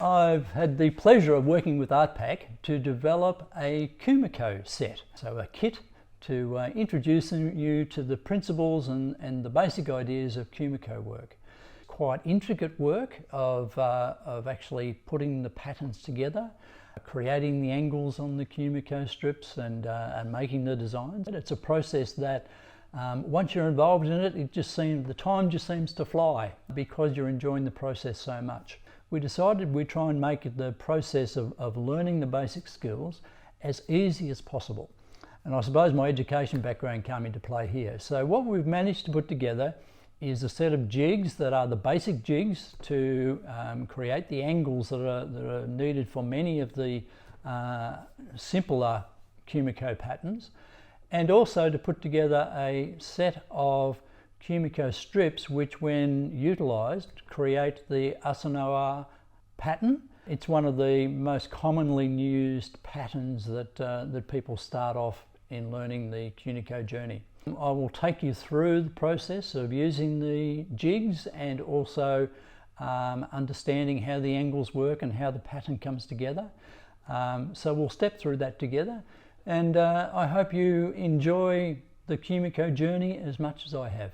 I've had the pleasure of working with Artpack to develop a Kumiko set, so a kit to introduce you to the principles and the basic ideas of Kumiko work. Quite intricate work of actually putting the patterns together, creating the angles on the Kumiko strips and making the designs. It's a process that once you're involved in it, the time just seems to fly because you're enjoying the process so much. We decided we'd try and make the process of learning the basic skills as easy as possible. And I suppose my education background came into play here. So what we've managed to put together is a set of jigs that are the basic jigs to create the angles that are needed for many of the simpler Kumiko patterns, and also to put together a set of Kumiko strips which, when utilised, create the Asanoa pattern. It's one of the most commonly used patterns that people start off in learning the Kumiko journey. I will take you through the process of using the jigs and also understanding how the angles work and how the pattern comes together. So we'll step through that together, and I hope you enjoy the Kumiko journey as much as I have.